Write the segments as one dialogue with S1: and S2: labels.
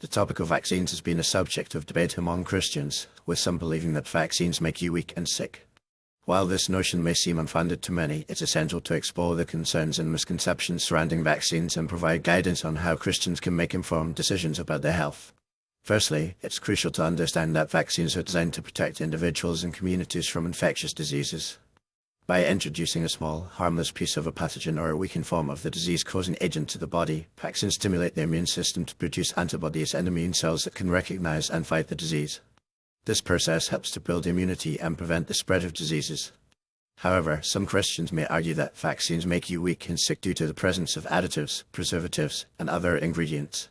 S1: The topic of vaccines has been a subject of debate among Christians, with some believing that vaccines make you weak and sick. While this notion may seem unfounded to many, it's essential to explore the concerns and misconceptions surrounding vaccines and provide guidance on how Christians can make informed decisions about their health. Firstly, it's crucial to understand that vaccines are designed to protect individuals and communities from infectious diseases. By introducing a small, harmless piece of a pathogen or a weakened form of the disease-causing agent to the body, vaccines stimulate the immune system to produce antibodies and immune cells that can recognize and fight the disease. This process helps to build immunity and prevent the spread of diseases. However, some Christians may argue that vaccines make you weak and sick due to the presence of additives, preservatives, and other ingredients.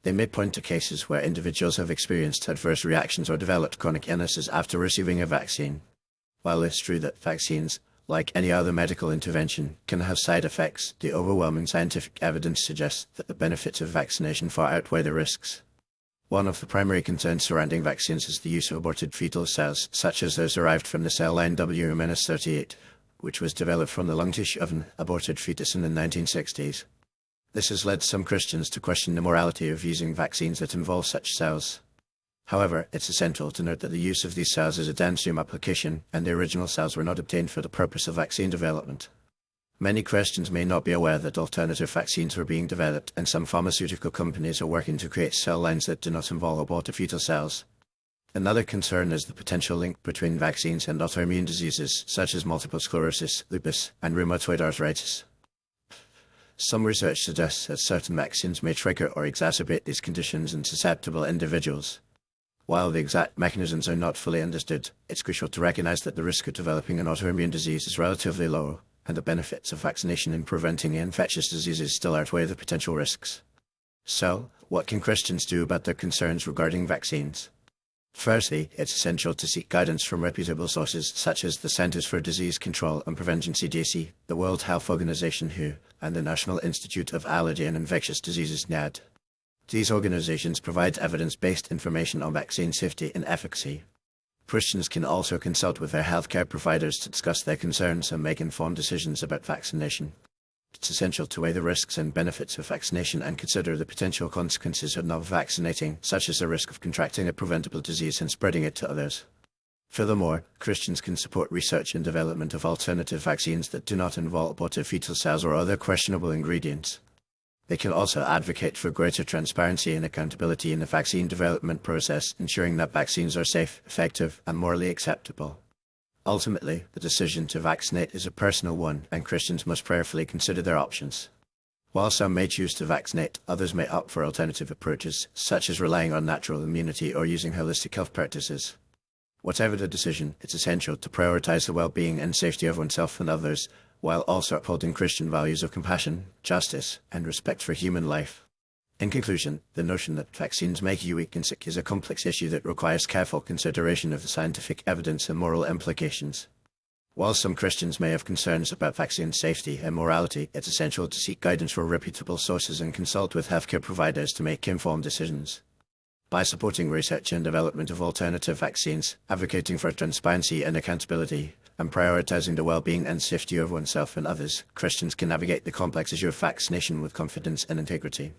S1: They may point to cases where individuals have experienced adverse reactions or developed chronic illnesses after receiving a vaccine. While it's true that vaccines, like any other medical intervention, can have side effects, the overwhelming scientific evidence suggests that the benefits of vaccination far outweigh the risks. One of the primary concerns surrounding vaccines is the use of aborted fetal cells, such as those derived from the cell line W-38, which was developed from the lung tissue of an aborted fetus in the 1960s. This has led some Christians to question the morality of using vaccines that involve such cells. However, it's essential to note that the use of these cells is a downstream application, and the original cells were not obtained for the purpose of vaccine development. Many Christians may not be aware that alternative vaccines were being developed, and some pharmaceutical companies are working to create cell lines that do not involve aborted fetal cells. Another concern is the potential link between vaccines and autoimmune diseases, such as multiple sclerosis, lupus, and rheumatoid arthritis. Some research suggests that certain vaccines may trigger or exacerbate these conditions in susceptible individuals. While the exact mechanisms are not fully understood, it's crucial to recognize that the risk of developing an autoimmune disease is relatively low, and the benefits of vaccination in preventing infectious diseases still outweigh the potential risks. So, what can Christians do about their concerns regarding vaccines? Firstly, it's essential to seek guidance from reputable sources such as the Centers for Disease Control and Prevention (CDC), the World Health Organization (WHO), and the National Institute of Allergy and Infectious Diseases (NIAID). These organizations provide evidence-based information on vaccine safety and efficacy. Christians can also consult with their healthcare providers to discuss their concerns and make informed decisions about vaccination. It's essential to weigh the risks and benefits of vaccination and consider the potential consequences of not vaccinating, such as the risk of contracting a preventable disease and spreading it to others. Furthermore, Christians can support research and development of alternative vaccines that do not involve aborted fetal cells or other questionable ingredients. They can also advocate for greater transparency and accountability in the vaccine development process, ensuring that vaccines are safe, effective, and morally acceptable. Ultimately, the decision to vaccinate is a personal one, and Christians must prayerfully consider their options. While some may choose to vaccinate, others may opt for alternative approaches, such as relying on natural immunity or using holistic health practices. Whatever the decision, it's essential to prioritize the well-being and safety of oneself and others, while also upholding Christian values of compassion, justice, and respect for human life. In conclusion, the notion that vaccines make you weak and sick is a complex issue that requires careful consideration of the scientific evidence and moral implications. While some Christians may have concerns about vaccine safety and morality, it's essential to seek guidance from reputable sources and consult with healthcare providers to make informed decisions. By supporting research and development of alternative vaccines, advocating for transparency and accountability, and prioritizing the well-being and safety of oneself and others, Christians can navigate the complex issue of vaccination with confidence and integrity.